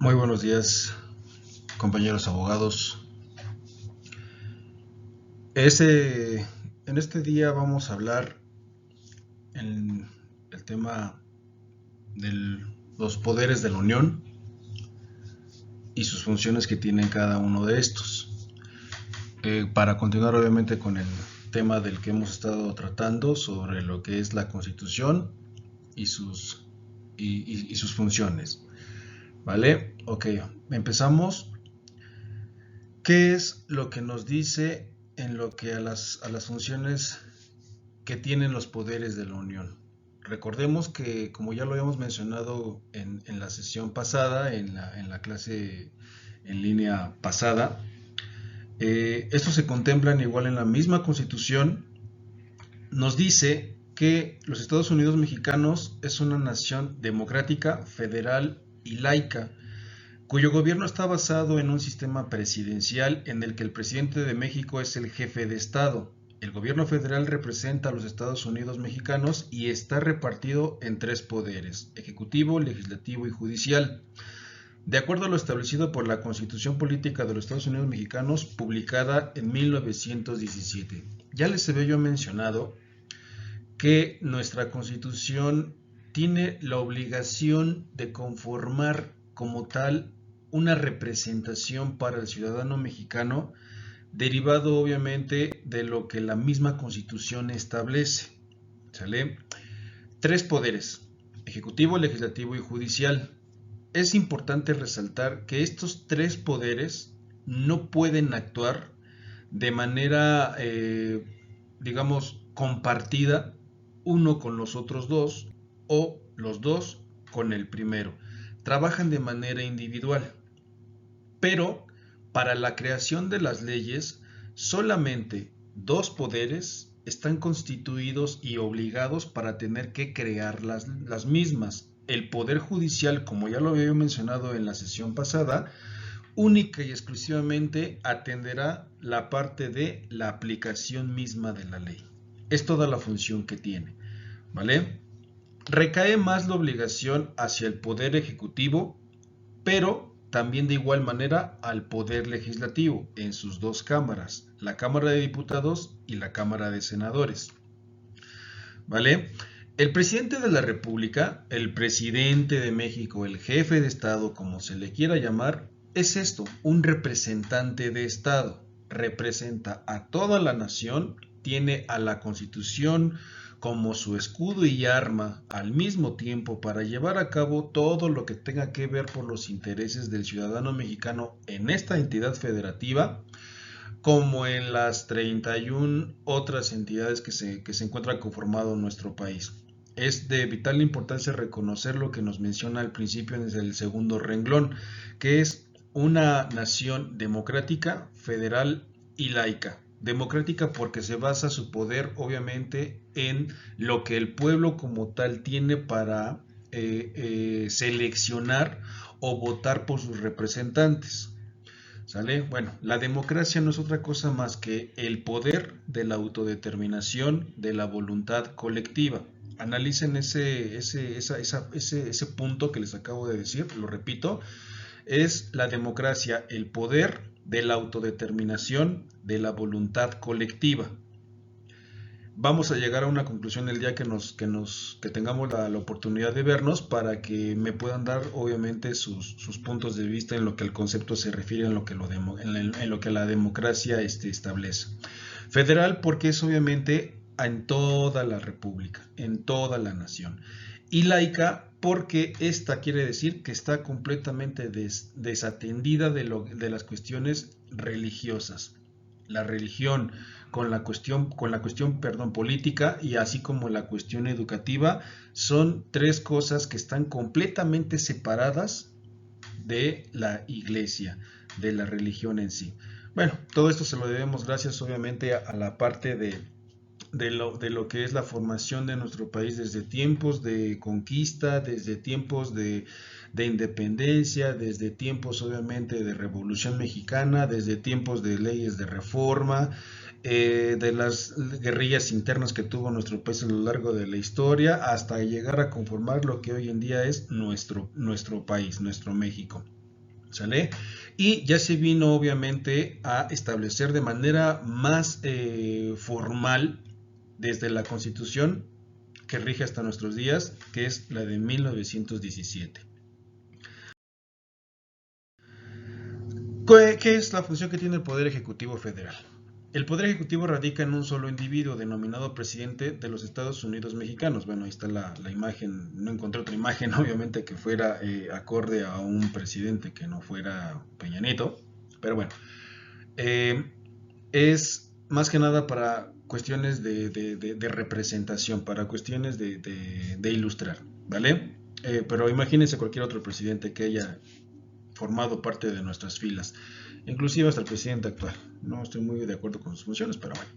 Muy buenos días, compañeros abogados. Este, en este día vamos a hablar en el tema de los poderes de la Unión y sus funciones que tienen cada uno de estos. Para continuar obviamente con el tema del que hemos estado tratando sobre lo que es la Constitución y sus funciones. ¿Vale? Ok, empezamos. ¿Qué es lo que nos dice en lo que a las funciones que tienen los poderes de la Unión? Recordemos que, como ya lo habíamos mencionado en la sesión pasada, en la clase en línea pasada, estos se contemplan igual en la misma Constitución. Nos dice que los Estados Unidos mexicanos es una nación democrática, federal y laica, cuyo gobierno está basado en un sistema presidencial en el que el presidente de México es el jefe de Estado. El gobierno federal representa a los Estados Unidos mexicanos y está repartido en tres poderes: ejecutivo, legislativo y judicial, de acuerdo a lo establecido por la Constitución Política de los Estados Unidos Mexicanos, publicada en 1917. Ya les había yo mencionado que nuestra Constitución tiene la obligación de conformar como tal una representación para el ciudadano mexicano, derivado obviamente de lo que la misma Constitución establece. ¿Sale? Tres poderes: ejecutivo, legislativo y judicial. Es importante resaltar que estos tres poderes no pueden actuar de manera, digamos, compartida uno con los otros dos o los dos con el primero. Trabajan de manera individual, pero para la creación de las leyes solamente dos poderes están constituidos y obligados para tener que crear las mismas. El Poder Judicial, como ya lo había mencionado en la sesión pasada, única y exclusivamente atenderá la parte de la aplicación misma de la ley. Es toda la función que tiene, ¿vale? Recae más la obligación hacia el Poder Ejecutivo, pero también de igual manera al Poder Legislativo en sus dos cámaras, la Cámara de Diputados y la Cámara de Senadores, ¿vale? El presidente de la República, el presidente de México, el jefe de Estado, como se le quiera llamar, es esto: un representante de Estado. Representa a toda la nación, tiene a la Constitución como su escudo y arma al mismo tiempo para llevar a cabo todo lo que tenga que ver por los intereses del ciudadano mexicano en esta entidad federativa, como en las 31 otras entidades que se encuentran conformado nuestro país. Es de vital importancia reconocer lo que nos menciona al principio desde el segundo renglón, que es una nación democrática, federal y laica. Democrática porque se basa su poder obviamente en lo que el pueblo como tal tiene para seleccionar o votar por sus representantes. ¿Sale? Bueno, la democracia no es otra cosa más que el poder de la autodeterminación de la voluntad colectiva. Analicen ese punto que les acabo de decir, lo repito: es la democracia el poder de la autodeterminación de la voluntad colectiva. Vamos a llegar a una conclusión el día que tengamos la oportunidad de vernos, para que me puedan dar obviamente sus puntos de vista en lo que el concepto se refiere, en lo que la democracia establece. Federal porque es obviamente en toda la república, en toda la nación. Y laica porque esta quiere decir que está completamente desatendida de las cuestiones religiosas. La religión con la cuestión, perdón, política, y así como la cuestión educativa, son tres cosas que están completamente separadas de la iglesia, de la religión en sí. Bueno, todo esto se lo debemos gracias obviamente a la parte de lo que es la formación de nuestro país desde tiempos de conquista, desde tiempos de independencia, desde tiempos obviamente de Revolución Mexicana, desde tiempos de leyes de reforma, de las guerrillas internas que tuvo nuestro país a lo largo de la historia, hasta llegar a conformar lo que hoy en día es nuestro país, nuestro México. ¿Sale? Y ya se vino obviamente a establecer de manera más formal desde la Constitución que rige hasta nuestros días, que es la de 1917. ¿Qué es la función que tiene el Poder Ejecutivo Federal? El Poder Ejecutivo radica en un solo individuo denominado presidente de los Estados Unidos mexicanos. Bueno, ahí está la imagen. No encontré otra imagen, obviamente, que fuera acorde a un presidente que no fuera Peña Nieto. Pero bueno, es más que nada para cuestiones de representación, para cuestiones de ilustrar, ¿vale? Pero imagínense cualquier otro presidente que haya formado parte de nuestras filas, inclusive hasta el presidente actual. No estoy muy de acuerdo con sus funciones, pero bueno.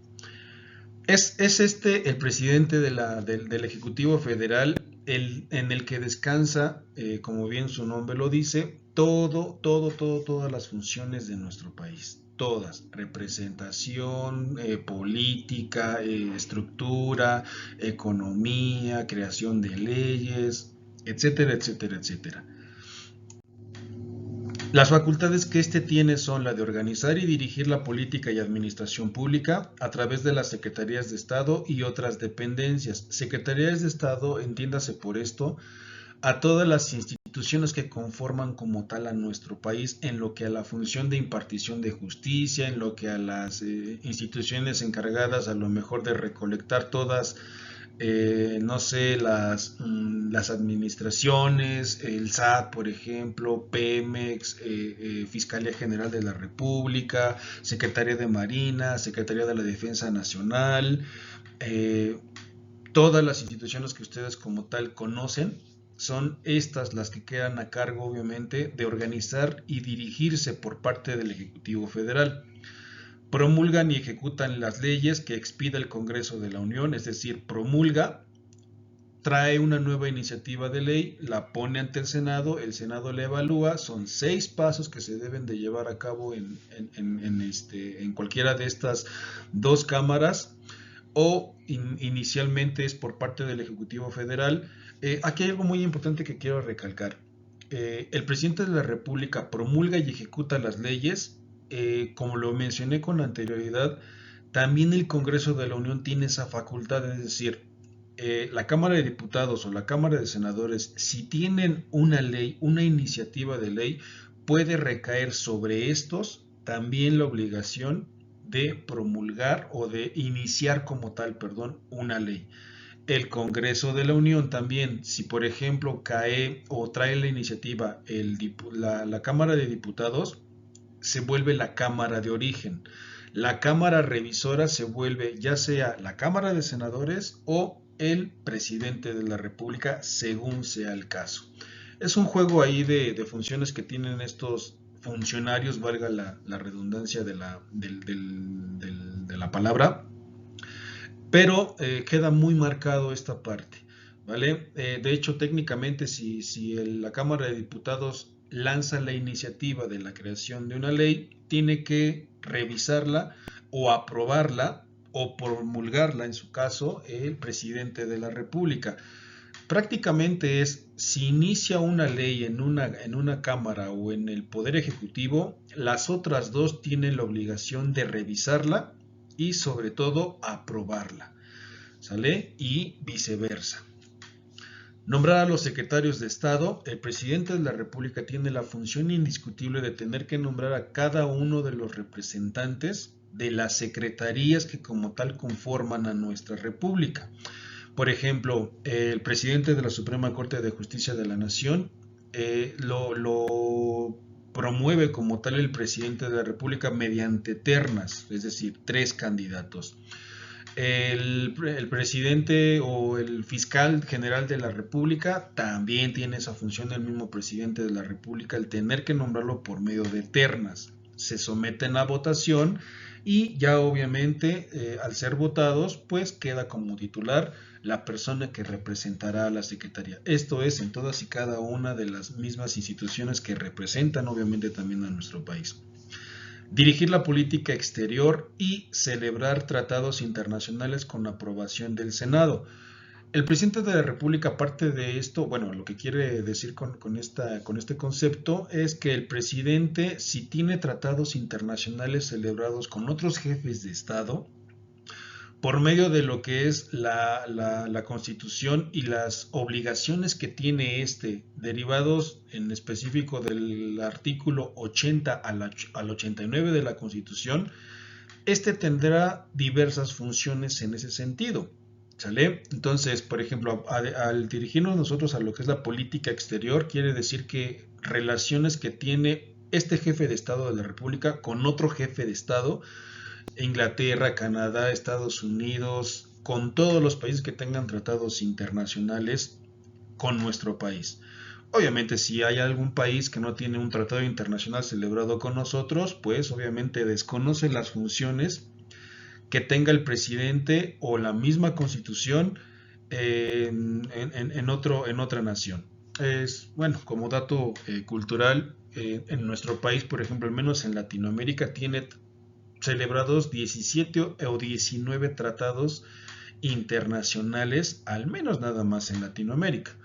Es este el presidente del Ejecutivo Federal, en el que descansa, como bien su nombre lo dice, todas las funciones de nuestro país. Todas, representación, política, estructura, economía, creación de leyes, etcétera, etcétera, etcétera. Las facultades que éste tiene son la de organizar y dirigir la política y administración pública a través de las Secretarías de Estado y otras dependencias. Secretarías de Estado, entiéndase por esto, a todas las instituciones que conforman como tal a nuestro país en lo que a la función de impartición de justicia, en lo que a las instituciones encargadas a lo mejor de recolectar todas no sé, las administraciones, el SAT, por ejemplo, Pemex, Fiscalía General de la República, Secretaría de Marina, Secretaría de la Defensa Nacional, eh, todas las instituciones que ustedes como tal conocen, son estas las que quedan a cargo, obviamente, de organizar y dirigirse por parte del Ejecutivo Federal. Promulgan y ejecutan las leyes que expida el Congreso de la Unión, es decir, promulga, trae una nueva iniciativa de ley, la pone ante el Senado la evalúa, son 6 pasos que se deben de llevar a cabo en cualquiera de estas dos cámaras, o inicialmente es por parte del Ejecutivo Federal. Aquí hay algo muy importante que quiero recalcar. El presidente de la República promulga y ejecuta las leyes. Como lo mencioné con anterioridad, también el Congreso de la Unión tiene esa facultad, es decir, la Cámara de Diputados o la Cámara de Senadores, si tienen una ley, una iniciativa de ley, puede recaer sobre estos también la obligación de promulgar o de iniciar como tal, perdón, una ley. El Congreso de la Unión también, si por ejemplo cae o trae la iniciativa la Cámara de Diputados, se vuelve la Cámara de origen. La Cámara revisora se vuelve ya sea la Cámara de Senadores o el presidente de la República, según sea el caso. Es un juego ahí de funciones que tienen estos funcionarios, valga la redundancia de la palabra, pero queda muy marcado esta parte, ¿vale? De hecho, técnicamente, si la Cámara de Diputados lanza la iniciativa de la creación de una ley, tiene que revisarla o aprobarla o promulgarla, en su caso, el presidente de la República. Prácticamente es, si inicia una ley en una cámara o en el Poder Ejecutivo, las otras dos tienen la obligación de revisarla y sobre todo aprobarla, ¿sale? Y viceversa. Nombrar a los secretarios de Estado. El presidente de la República tiene la función indiscutible de tener que nombrar a cada uno de los representantes de las secretarías que como tal conforman a nuestra República. Por ejemplo, el presidente de la Suprema Corte de Justicia de la Nación lo promueve como tal el presidente de la República mediante ternas, es decir, 3 candidatos. El presidente o el fiscal general de la República también tiene esa función, el mismo presidente de la República, el tener que nombrarlo por medio de ternas. Se someten a votación y ya obviamente al ser votados pues queda como titular la persona que representará a la Secretaría. Esto es en todas y cada una de las mismas instituciones que representan obviamente también a nuestro país. Dirigir la política exterior y celebrar tratados internacionales con aprobación del Senado. El presidente de la República, aparte de esto, bueno, lo que quiere decir con este concepto es que el presidente, si tiene tratados internacionales celebrados con otros jefes de Estado, por medio de lo que es la Constitución y las obligaciones que tiene derivados en específico del artículo 80 al 89 de la Constitución, tendrá diversas funciones en ese sentido. ¿Sale? Entonces, por ejemplo, al dirigirnos nosotros a lo que es la política exterior, quiere decir que relaciones que tiene este jefe de Estado de la República con otro jefe de Estado, Inglaterra, Canadá, Estados Unidos, con todos los países que tengan tratados internacionales con nuestro país. Obviamente, si hay algún país que no tiene un tratado internacional celebrado con nosotros, pues obviamente desconoce las funciones que tenga el presidente o la misma constitución en otra nación. Es, bueno, como dato cultural, en nuestro país, por ejemplo, al menos en Latinoamérica, tiene celebrados 17 o 19 tratados internacionales, al menos nada más en Latinoamérica.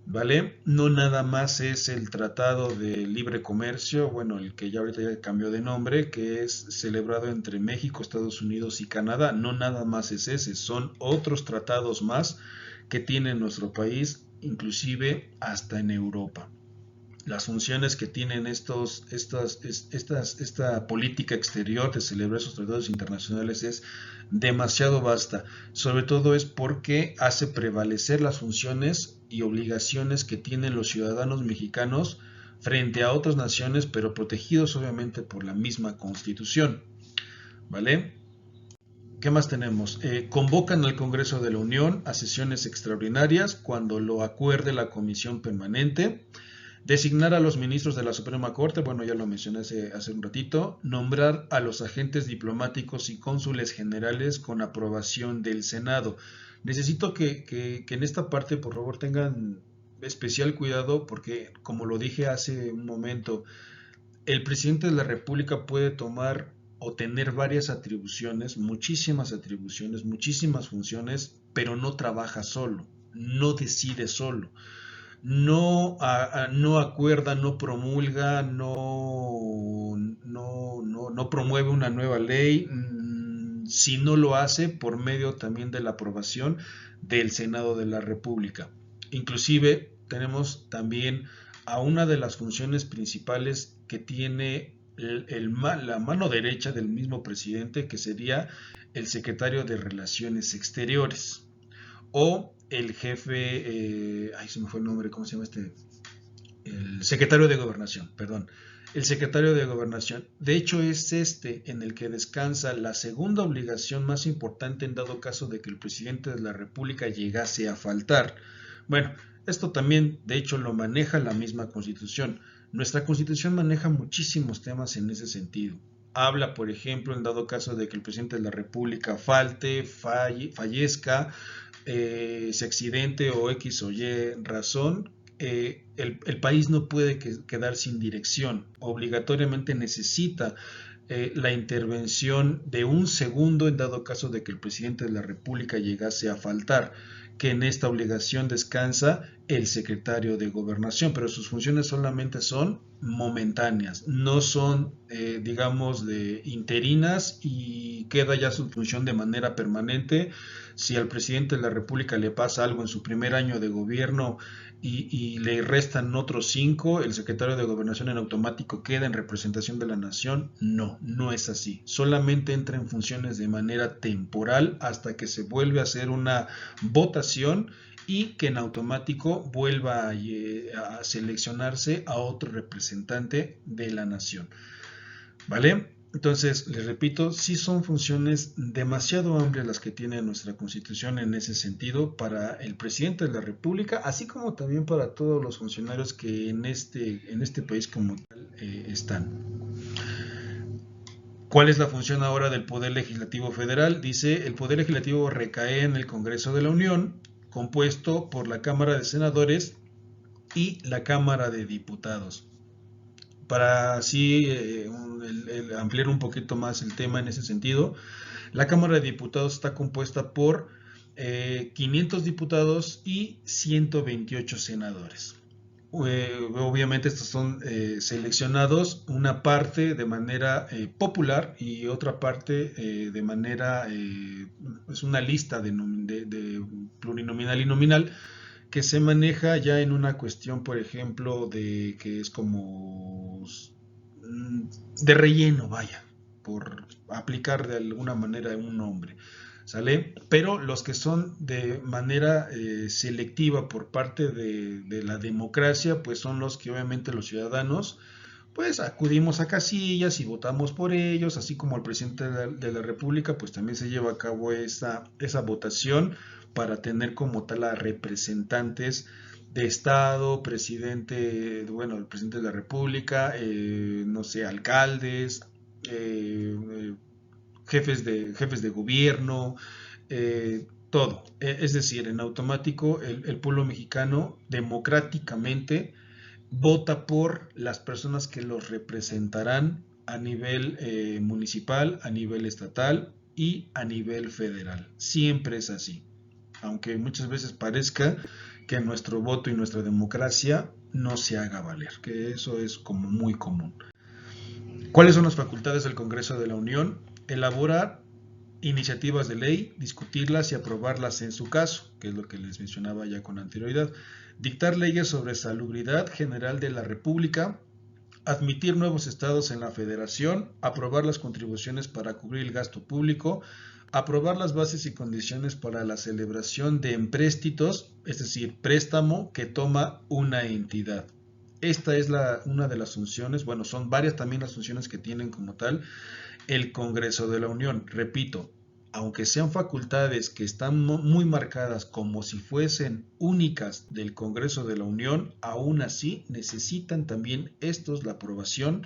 ¿Vale? No nada más es el Tratado de Libre Comercio, bueno, el que ya ahorita ya cambió de nombre, que es celebrado entre México, Estados Unidos y Canadá. No nada más es ese, son otros tratados más que tiene nuestro país, inclusive hasta en Europa. Las funciones que tienen esta política exterior de celebrar esos tratados internacionales es demasiado vasta. Sobre todo es porque hace prevalecer las funciones y obligaciones que tienen los ciudadanos mexicanos frente a otras naciones, pero protegidos obviamente por la misma Constitución. ¿Vale? ¿Qué más tenemos? Convocan al Congreso de la Unión a sesiones extraordinarias cuando lo acuerde la Comisión Permanente. Designar a los ministros de la Suprema Corte, bueno, ya lo mencioné hace un ratito. Nombrar a los agentes diplomáticos y cónsules generales con aprobación del Senado. Necesito que en esta parte, por favor, tengan especial cuidado porque, como lo dije hace un momento, el presidente de la República puede tomar o tener varias atribuciones, muchísimas funciones, pero no trabaja solo, no decide solo, no acuerda, no promulga, no promueve una nueva ley, si no lo hace por medio también de la aprobación del Senado de la República. Inclusive tenemos también a una de las funciones principales que tiene la mano derecha del mismo presidente, que sería el secretario de Relaciones Exteriores o el jefe, ay, se me fue el nombre, ¿cómo se llama El secretario de Gobernación, perdón. El secretario de Gobernación. De hecho, es en el que descansa la segunda obligación más importante en dado caso de que el presidente de la República llegase a faltar. Bueno, esto también, de hecho, lo maneja la misma Constitución. Nuestra Constitución maneja muchísimos temas en ese sentido. Habla, por ejemplo, en dado caso de que el presidente de la República fallezca, se accidente o X o Y razón, el país no puede quedar sin dirección. Obligatoriamente necesita la intervención de un segundo en dado caso de que el presidente de la República llegase a faltar, que en esta obligación descansa el secretario de Gobernación, pero sus funciones solamente son momentáneas, no son, digamos, de interinas y queda ya su función de manera permanente. Si al presidente de la República le pasa algo en su primer año de gobierno y le restan otros 5, el secretario de Gobernación en automático queda en representación de la nación. No, no es así. Solamente entra en funciones de manera temporal hasta que se vuelve a hacer una votación y que en automático vuelva a seleccionarse a otro representante de la nación. ¿Vale? Entonces, les repito, sí son funciones demasiado amplias las que tiene nuestra Constitución en ese sentido para el presidente de la República, así como también para todos los funcionarios que en este país como tal están. ¿Cuál es la función ahora del Poder Legislativo Federal? Dice, el Poder Legislativo recae en el Congreso de la Unión, compuesto por la Cámara de Senadores y la Cámara de Diputados. Para así ampliar un poquito más el tema en ese sentido, la Cámara de Diputados está compuesta por 500 diputados y 128 senadores. Obviamente estos son seleccionados, una parte de manera popular y otra parte de manera, es una lista de plurinominal y nominal que se maneja ya en una cuestión, por ejemplo, de que es como de relleno, vaya, por aplicar de alguna manera un nombre. ¿Sale? Pero los que son de manera selectiva por parte de la democracia, pues son los que obviamente los ciudadanos, pues acudimos a casillas y votamos por ellos, así como el presidente de la República, pues también se lleva a cabo esa votación para tener como tal a representantes de Estado, presidente, bueno, el presidente de la República, no sé, alcaldes, eh, jefes de gobierno, todo. Es decir, en automático el pueblo mexicano democráticamente vota por las personas que los representarán a nivel municipal, a nivel estatal y a nivel federal. Siempre es así. Aunque muchas veces parezca que nuestro voto y nuestra democracia no se haga valer, que eso es como muy común. ¿Cuáles son las facultades del Congreso de la Unión? Elaborar iniciativas de ley, discutirlas y aprobarlas en su caso, que es lo que les mencionaba ya con anterioridad. Dictar leyes sobre salubridad general de la República, admitir nuevos estados en la Federación, aprobar las contribuciones para cubrir el gasto público, aprobar las bases y condiciones para la celebración de empréstitos, es decir, préstamo que toma una entidad. Esta es una de las funciones, bueno, son varias también las funciones que tienen como tal el Congreso de la Unión. Repito, aunque sean facultades que están muy marcadas como si fuesen únicas del Congreso de la Unión, aún así necesitan también estos la aprobación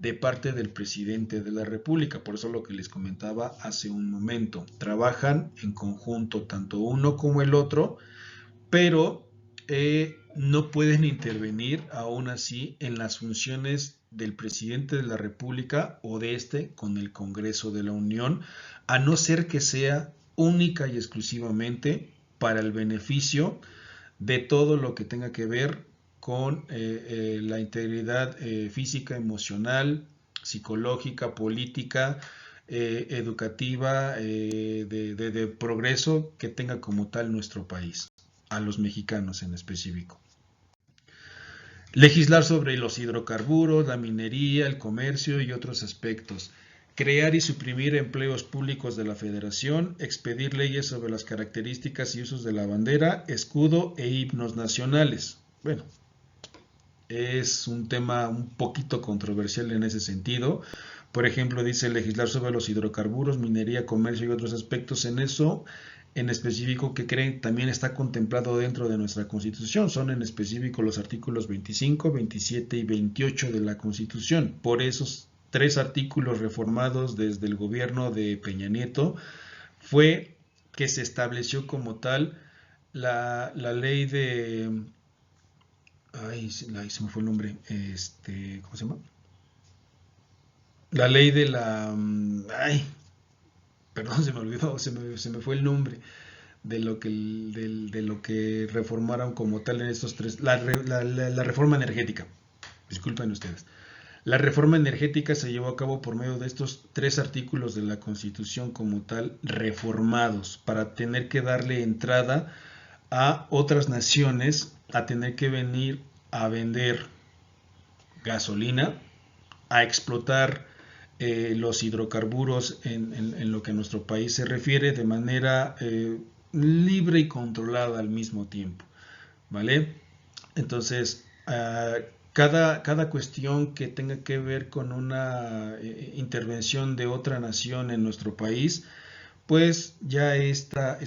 de parte del presidente de la República. Por eso lo que les comentaba hace un momento, trabajan en conjunto tanto uno como el otro, pero no pueden intervenir aún así en las funciones del presidente de la República o de este con el Congreso de la Unión, a no ser que sea única y exclusivamente para el beneficio de todo lo que tenga que ver con la integridad física, emocional, psicológica, política, educativa, de progreso que tenga como tal nuestro país, a los mexicanos en específico. Legislar sobre los hidrocarburos, la minería, el comercio y otros aspectos. Crear y suprimir empleos públicos de la Federación, expedir leyes sobre las características y usos de la bandera, escudo e himnos nacionales. Bueno, es un tema un poquito controversial en ese sentido. Por ejemplo, dice legislar sobre los hidrocarburos, minería, comercio y otros aspectos. En eso, en específico, que creen también está contemplado dentro de nuestra Constitución. Son en específico los artículos 25, 27 y 28 de la Constitución. Por esos 3 artículos reformados desde el gobierno de Peña Nieto fue que se estableció como tal la ley de... Ay, se me fue el nombre. ¿Cómo se llama? La ley de la... Ay, perdón, se me olvidó, se me fue el nombre de lo que reformaron como tal en estos 3. La reforma energética. Disculpen ustedes. La reforma energética se llevó a cabo por medio de estos 3 artículos de la Constitución como tal reformados para tener que darle entrada a otras naciones a tener que venir a vender gasolina, a explotar los hidrocarburos en lo que a nuestro país se refiere de manera libre y controlada al mismo tiempo, ¿vale? Entonces, cada cuestión que tenga que ver con una intervención de otra nación en nuestro país, pues ya esta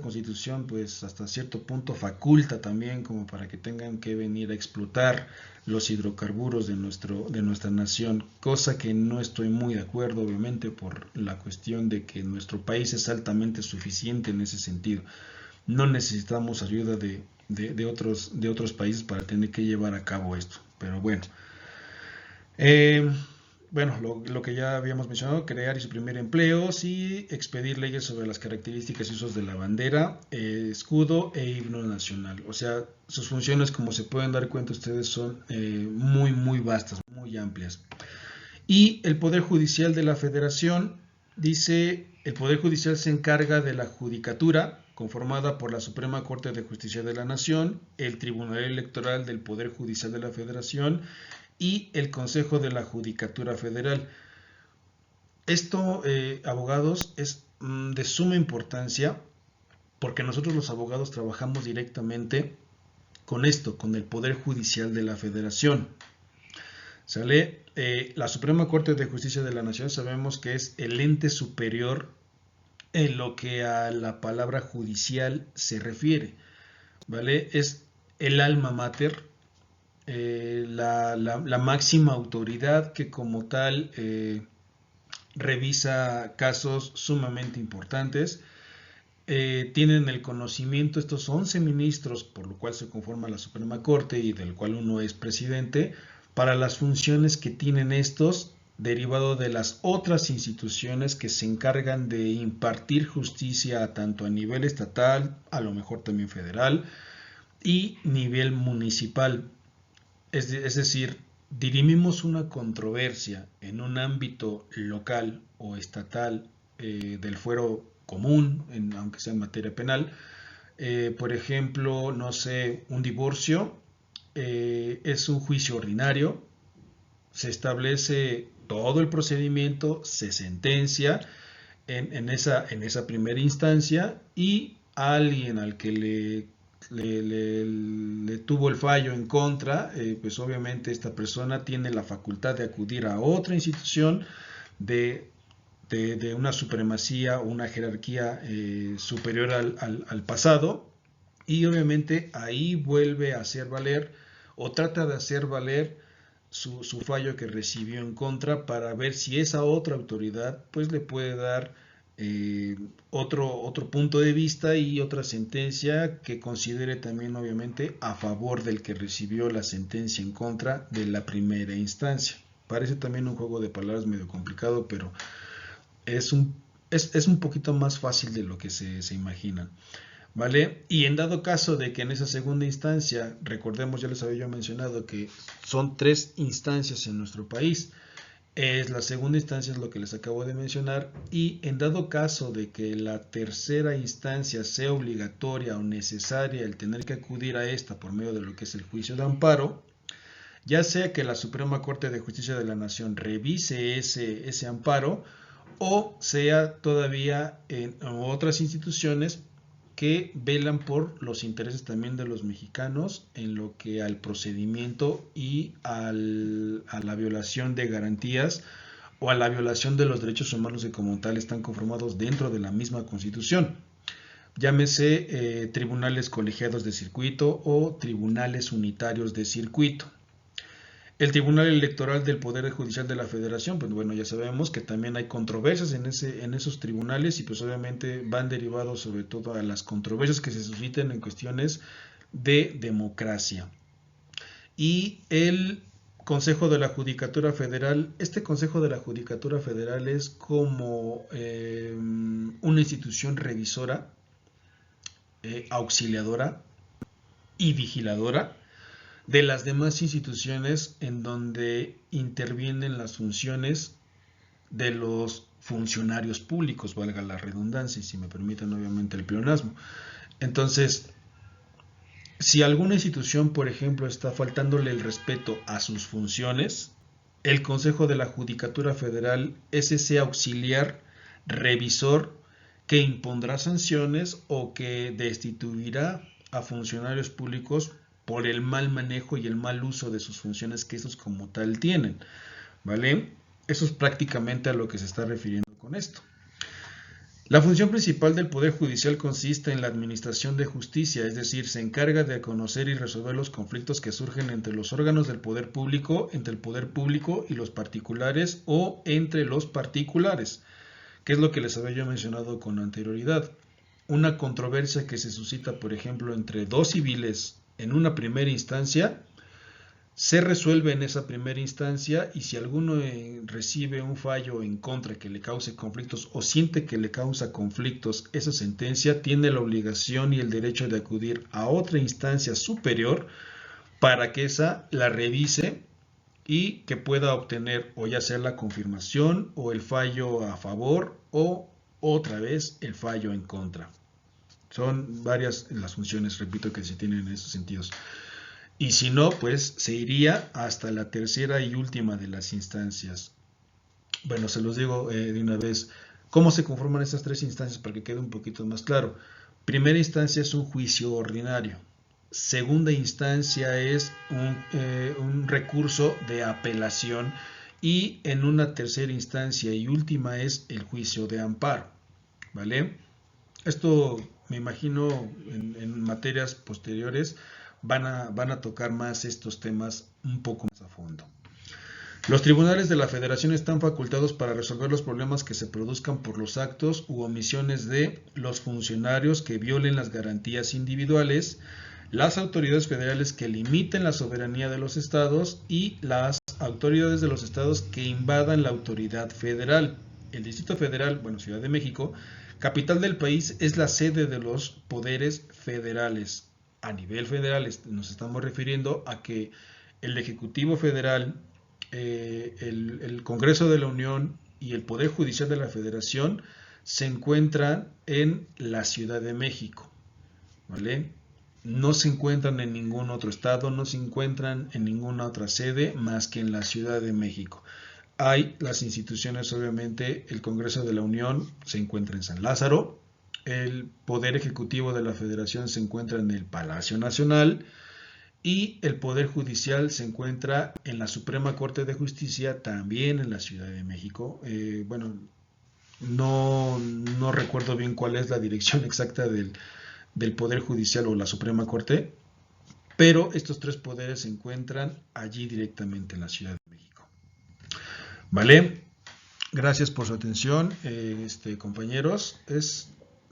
constitución pues hasta cierto punto faculta también como para que tengan que venir a explotar los hidrocarburos de nuestra nación, cosa que no estoy muy de acuerdo obviamente por la cuestión de que nuestro país es altamente suficiente en ese sentido. No necesitamos ayuda de otros países para tener que llevar a cabo esto, pero bueno. bueno, lo que ya habíamos mencionado, crear y suprimir empleos y expedir leyes sobre las características y usos de la bandera, escudo e himno nacional. O sea, sus funciones, como se pueden dar cuenta ustedes, son muy vastas, muy amplias. Y el Poder Judicial de la Federación dice, el Poder Judicial se encarga de la judicatura, conformada por la Suprema Corte de Justicia de la Nación, el Tribunal Electoral del Poder Judicial de la Federación y el Consejo de la Judicatura Federal. Esto, abogados, es de suma importancia porque nosotros los abogados trabajamos directamente con esto, con el Poder Judicial de la Federación. ¿Sale? La Suprema Corte de Justicia de la Nación sabemos que es el ente superior en lo que a la palabra judicial se refiere, ¿vale? Es el alma mater, la máxima autoridad que como tal revisa casos sumamente importantes. Tienen el conocimiento estos 11 ministros, por lo cual se conforma la Suprema Corte y del cual uno es presidente, para las funciones que tienen estos derivado de las otras instituciones que se encargan de impartir justicia tanto a nivel estatal, a lo mejor también federal y nivel municipal. Es decir, dirimimos una controversia en un ámbito local o estatal del fuero común, aunque sea en materia penal. Por ejemplo, no sé, un divorcio es un juicio ordinario, se establece todo el procedimiento, se sentencia en esa primera instancia y alguien al que le tuvo el fallo en contra, pues obviamente esta persona tiene la facultad de acudir a otra institución de una supremacía o una jerarquía superior al pasado y obviamente ahí vuelve a hacer valer o trata de hacer valer su fallo que recibió en contra para ver si esa otra autoridad pues le puede dar otro punto de vista y otra sentencia que considere también obviamente a favor del que recibió la sentencia en contra de la primera instancia. Parece también un juego de palabras medio complicado, pero es un poquito más fácil de lo que se imagina, ¿vale? Y en dado caso de que en esa segunda instancia, recordemos, ya les había yo mencionado que son 3 instancias en nuestro país, la segunda instancia es lo que les acabo de mencionar, y en dado caso de que la tercera instancia sea obligatoria o necesaria el tener que acudir a esta por medio de lo que es el juicio de amparo, ya sea que la Suprema Corte de Justicia de la Nación revise ese amparo o sea todavía en otras instituciones que velan por los intereses también de los mexicanos en lo que al procedimiento y a la violación de garantías o a la violación de los derechos humanos que como tal están conformados dentro de la misma Constitución. Llámese tribunales colegiados de circuito o tribunales unitarios de circuito. El Tribunal Electoral del Poder Judicial de la Federación, pues bueno, ya sabemos que también hay controversias en esos tribunales y pues obviamente van derivados sobre todo a las controversias que se susciten en cuestiones de democracia. Y el Consejo de la Judicatura Federal, este Consejo de la Judicatura Federal es como una institución revisora, auxiliadora y vigiladora de las demás instituciones en donde intervienen las funciones de los funcionarios públicos, valga la redundancia, y si me permiten obviamente el pleonasmo. Entonces, si alguna institución, por ejemplo, está faltándole el respeto a sus funciones, el Consejo de la Judicatura Federal es ese auxiliar revisor que impondrá sanciones o que destituirá a funcionarios públicos por el mal manejo y el mal uso de sus funciones que esos como tal tienen, ¿vale? Eso es prácticamente a lo que se está refiriendo con esto. La función principal del Poder Judicial consiste en la administración de justicia, es decir, se encarga de conocer y resolver los conflictos que surgen entre los órganos del poder público, entre el poder público y los particulares o entre los particulares, que es lo que les había yo mencionado con anterioridad. Una controversia que se suscita, por ejemplo, entre dos civiles en una primera instancia, se resuelve en esa primera instancia, y si alguno recibe un fallo en contra que le cause conflictos o siente que le causa conflictos esa sentencia, tiene la obligación y el derecho de acudir a otra instancia superior para que esa la revise y que pueda obtener o ya sea la confirmación o el fallo a favor o otra vez el fallo en contra. Son varias las funciones, repito, que se tienen en esos sentidos. Y si no, pues se iría hasta la tercera y última de las instancias. Bueno, se los digo de una vez. ¿Cómo se conforman estas tres instancias para que quede un poquito más claro? Primera instancia es un juicio ordinario. Segunda instancia es un recurso de apelación. Y en una tercera instancia y última es el juicio de amparo. ¿Vale? Esto me imagino en materias posteriores van a tocar más estos temas un poco más a fondo. Los tribunales de la Federación están facultados para resolver los problemas que se produzcan por los actos u omisiones de los funcionarios que violen las garantías individuales, las autoridades federales que limiten la soberanía de los estados y las autoridades de los estados que invadan la autoridad federal. El Distrito Federal, bueno, Ciudad de México, capital del país, es la sede de los poderes federales. A nivel federal nos estamos refiriendo a que el Ejecutivo Federal, el Congreso de la Unión y el Poder Judicial de la Federación se encuentran en la Ciudad de México, ¿vale? No se encuentran en ningún otro estado, no se encuentran en ninguna otra sede más que en la Ciudad de México. Hay las instituciones, obviamente, el Congreso de la Unión se encuentra en San Lázaro, el Poder Ejecutivo de la Federación se encuentra en el Palacio Nacional y el Poder Judicial se encuentra en la Suprema Corte de Justicia, también en la Ciudad de México. Bueno, no recuerdo bien cuál es la dirección exacta del Poder Judicial o la Suprema Corte, pero estos tres poderes se encuentran allí directamente en la Ciudad de México. ¿Vale? Gracias por su atención, compañeros.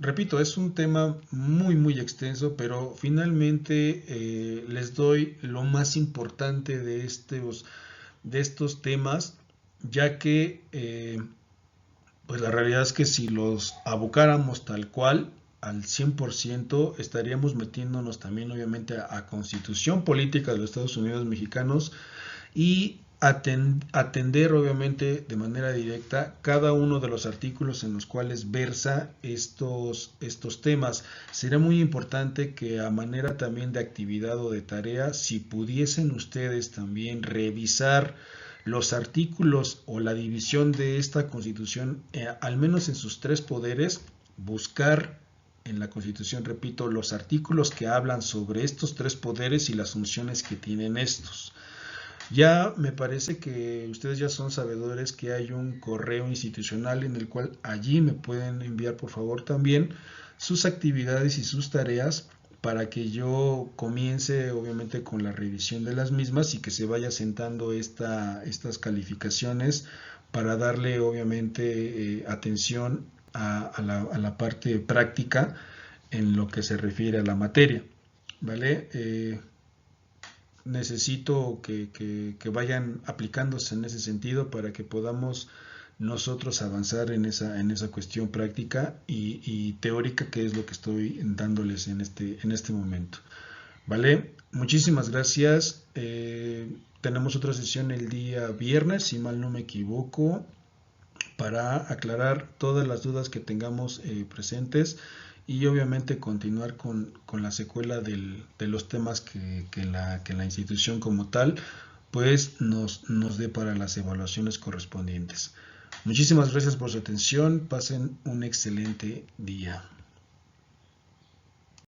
Repito, es un tema muy extenso, pero finalmente les doy lo más importante de estos temas, ya que pues la realidad es que si los abocáramos tal cual al 100%, estaríamos metiéndonos también obviamente a Constitución Política de los Estados Unidos Mexicanos y atender obviamente de manera directa cada uno de los artículos en los cuales versa estos temas. Sería muy importante que a manera también de actividad o de tarea, si pudiesen ustedes también revisar los artículos o la división de esta Constitución, al menos en sus tres poderes, buscar en la Constitución, repito, los artículos que hablan sobre estos tres poderes y las funciones que tienen estos. Ya me parece que ustedes ya son sabedores que hay un correo institucional en el cual allí me pueden enviar por favor también sus actividades y sus tareas para que yo comience obviamente con la revisión de las mismas y que se vaya sentando estas calificaciones para darle obviamente atención a la parte práctica en lo que se refiere a la materia, ¿vale? Necesito que vayan aplicándose en ese sentido para que podamos nosotros avanzar en esa cuestión práctica y teórica, que es lo que estoy dándoles en este momento. ¿Vale? Muchísimas gracias. Tenemos otra sesión el día viernes, si mal no me equivoco, para aclarar todas las dudas que tengamos presentes y obviamente continuar con la secuela de los temas que la institución como tal pues nos dé para las evaluaciones correspondientes. Muchísimas gracias por su atención, pasen un excelente día.